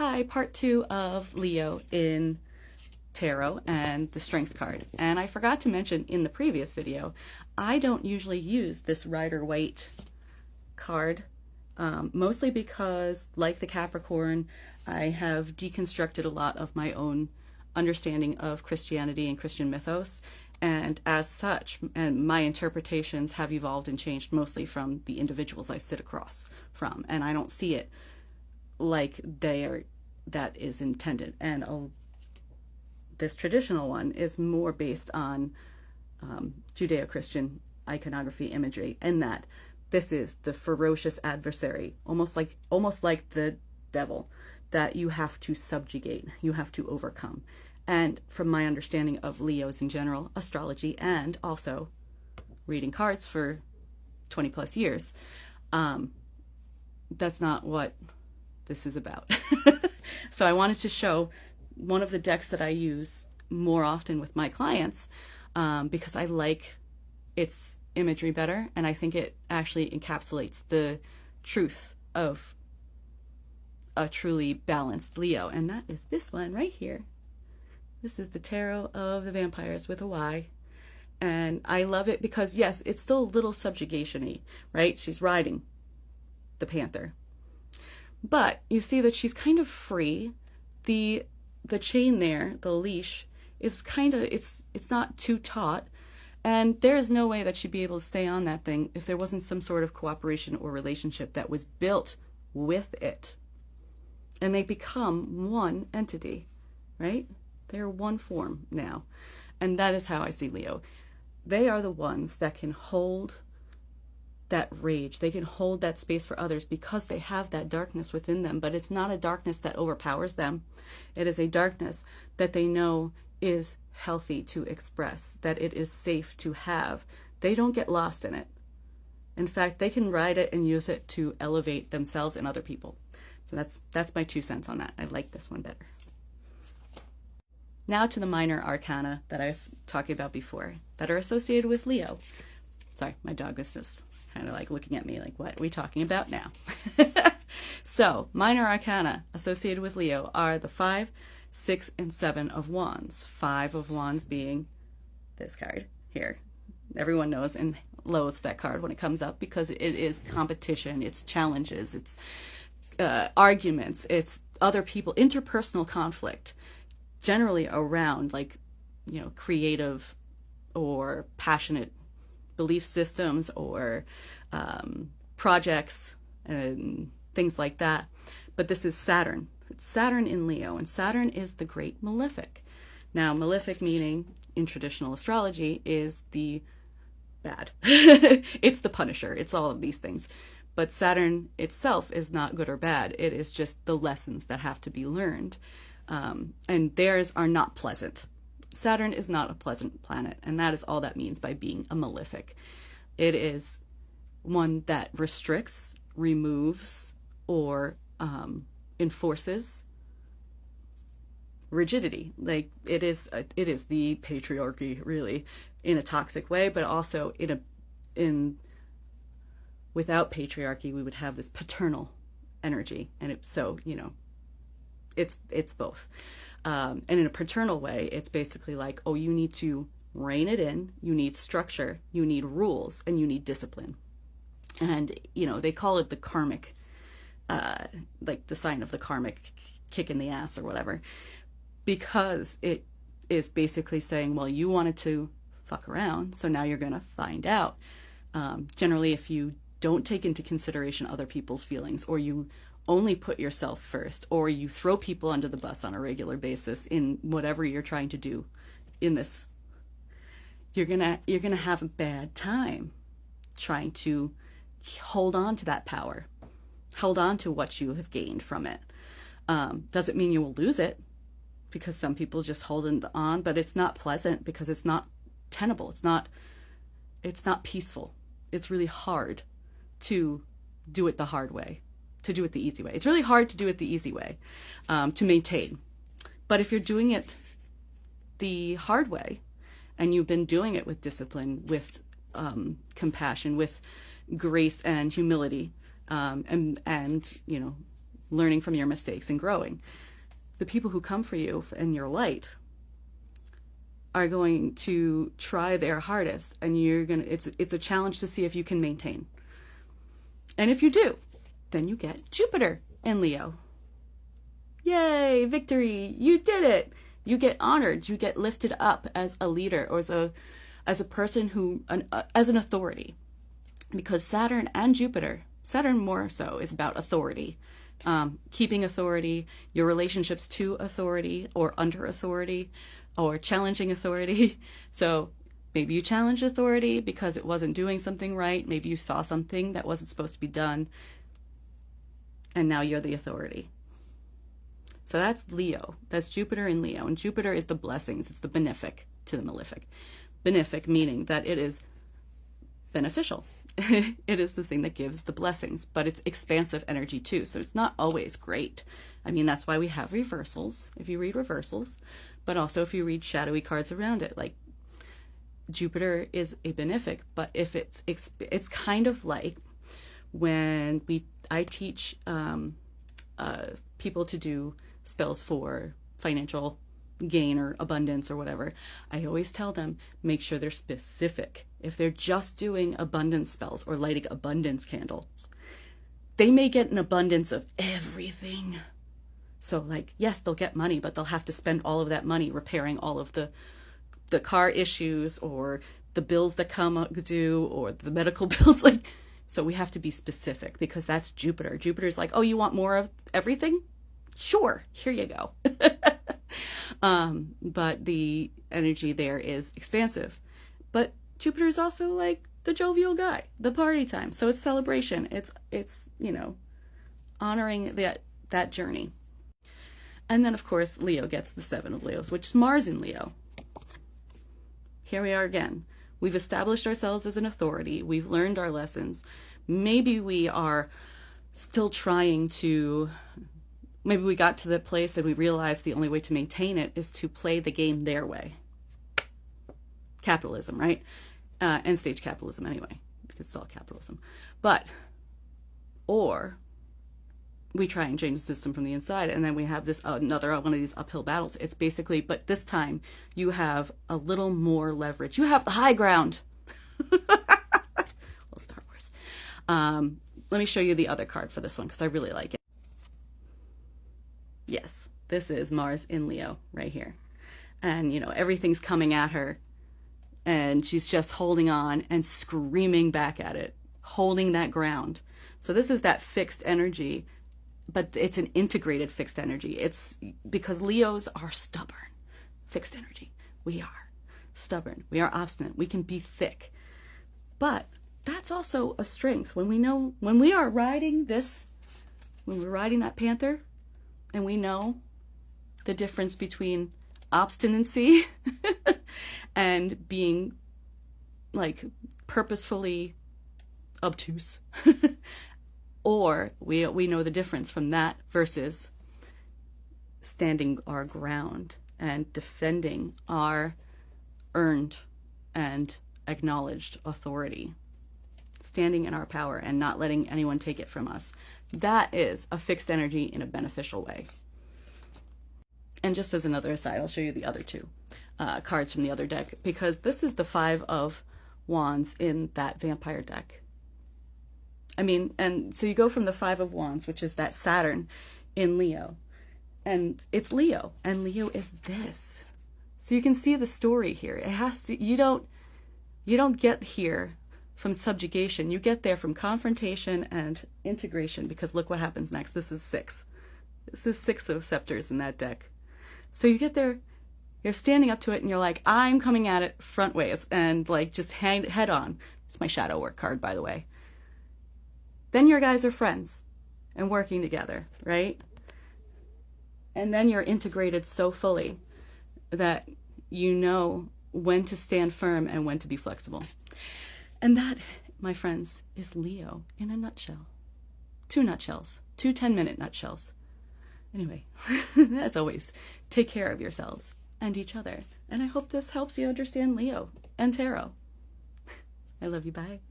Hi, part 2 of Leo in Tarot and the Strength card. And I forgot to mention in the previous video, I don't usually use this Rider-Waite card, mostly because, like the Capricorn, I have deconstructed a lot of my own understanding of Christianity and Christian mythos. And as such, and my interpretations have evolved and changed mostly from the individuals I sit across from. And I don't see it like that is intended. And this traditional one is more based on Judeo-Christian iconography imagery, and that this is the ferocious adversary, almost like the devil, that you have to subjugate, you have to overcome. And from my understanding of Leos in general, astrology, and also reading cards for 20 plus years, that's not what this is about. So I wanted to show one of the decks that I use more often with my clients, because I like its imagery better, and I think it actually encapsulates the truth of a truly balanced Leo, and that is this one right here. This is the Tarot of the Vampires with a Y, and I love it because, yes, it's still a little subjugation-y, right? She's riding the panther, but you see that she's kind of free. The chain there, the leash, is kind of, it's not too taut, and there is no way that she'd be able to stay on that thing if there wasn't some sort of cooperation or relationship that was built with it. And they become one entity, right? They're one form now. And that is how I see Leo. They are the ones that can hold that rage. They can hold that space for others because they have that darkness within them. But it's not a darkness that overpowers them. It is a darkness that they know is healthy to express, that it is safe to have. They don't get lost in it. In fact, they can ride it and use it to elevate themselves and other people. So that's my 2 cents on that. I like this one better. Now to the minor arcana that I was talking about before, that are associated with Leo. Sorry, my dog was just kind of like looking at me like, what are we talking about now? So, minor arcana associated with Leo are the 5, 6, and 7 of Wands. 5 of Wands being this card here. Everyone knows and loathes that card when it comes up because it is competition, it's challenges, it's arguments, it's other people, interpersonal conflict, generally around creative or passionate belief systems or projects and things like that. But this is Saturn. It's Saturn in Leo, and Saturn is the great malefic. Now, malefic meaning in traditional astrology is the bad. It's the punisher. It's all of these things. But Saturn itself is not good or bad. It is just the lessons that have to be learned. And theirs are not pleasant. Saturn is not a pleasant planet, and that is all that means by being a malefic. It is one that restricts, removes, or enforces rigidity. Like it is the patriarchy, really, in a toxic way, but also without patriarchy, we would have this paternal energy, and it's both. And in a paternal way, it's basically like, oh, you need to rein it in, you need structure, you need rules, and you need discipline. And, they call it the karmic, like the sign of the karmic kick in the ass or whatever, because it is basically saying, well, you wanted to fuck around, so now you're going to find out. Generally, if you don't take into consideration other people's feelings, or you only put yourself first, or you throw people under the bus on a regular basis in whatever you're trying to do in this, you're gonna have a bad time trying to hold on to that power, hold on to what you have gained from it. Doesn't mean you will lose it, because some people just hold on, but it's not pleasant because it's not tenable. It's not peaceful. It's really hard to do it the hard way, to do it the easy way. It's really hard to do it the easy way, to maintain. But if you're doing it the hard way, and you've been doing it with discipline, with compassion, with grace and humility, and learning from your mistakes and growing. The people who come for you in your light are going to try their hardest, and it's a challenge to see if you can maintain. And if you do, then you get Jupiter in Leo. Yay, victory, you did it. You get honored, you get lifted up as a leader, or as a person who, as an authority. Because Saturn and Jupiter, Saturn more so, is about authority. Keeping authority, your relationships to authority or under authority or challenging authority. So maybe you challenged authority because it wasn't doing something right. Maybe you saw something that wasn't supposed to be done, and now you're the authority. So that's Leo. That's Jupiter in Leo. And Jupiter is the blessings. It's the benefic to the malefic. Benefic meaning that it is beneficial. It is the thing that gives the blessings, but it's expansive energy too. So it's not always great. I mean, that's why we have reversals, if you read reversals, but also if you read shadowy cards around it. Like Jupiter is a benefic, but if it's kind of like when I teach people to do spells for financial gain or abundance or whatever, I always tell them, make sure they're specific. If they're just doing abundance spells or lighting abundance candles, they may get an abundance of everything. So like, yes, they'll get money, but they'll have to spend all of that money repairing all of the car issues or the bills that come due or the medical bills. Like, so we have to be specific because that's Jupiter. Jupiter's like, oh, you want more of everything? Sure, here you go. But the energy there is expansive. But Jupiter is also like the jovial guy, the party time. So it's celebration. It's honoring that journey. And then of course Leo gets the 7 of Leos, which is Mars in Leo. Here we are again. We've established ourselves as an authority. We've learned our lessons. Maybe we are still trying to, maybe we got to the place and we realized the only way to maintain it is to play the game their way. Capitalism, right? End stage capitalism anyway, because it's all capitalism. But, or we try and change the system from the inside, and then we have this another one of these uphill battles. It's basically, but this time you have a little more leverage. You have the high ground. Well, Star Wars. Let me show you the other card for this one because I really like it. Yes, this is Mars in Leo right here. And, everything's coming at her and she's just holding on and screaming back at it, holding that ground. So this is that fixed energy, but it's an integrated fixed energy. It's because Leos are stubborn. Fixed energy. We are stubborn. We are obstinate. We can be thick. But that's also a strength. When we are riding this, when we're riding that panther, and we know the difference between obstinacy and being like purposefully obtuse, or we know the difference from that versus standing our ground and defending our earned and acknowledged authority, standing in our power and not letting anyone take it from us. That is a fixed energy in a beneficial way. And just as another aside, I'll show you the other two cards from the other deck, because this is the 5 of Wands in that vampire deck. I mean, and so you go from the 5 of Wands, which is that Saturn in Leo, and it's Leo, and Leo is this. So you can see the story here. It has to, you don't get here from subjugation. You get there from confrontation and integration, because look what happens next. This is 6. This is 6 of scepters in that deck. So you get there, you're standing up to it, and you're like, I'm coming at it front ways, and like just head on. It's my shadow work card, by the way. Then your guys are friends and working together, right? And then you're integrated so fully that you know when to stand firm and when to be flexible. And that, my friends, is Leo in a nutshell. 2 nutshells. 2 10-minute nutshells. Anyway, as always, take care of yourselves and each other. And I hope this helps you understand Leo and tarot. I love you. Bye.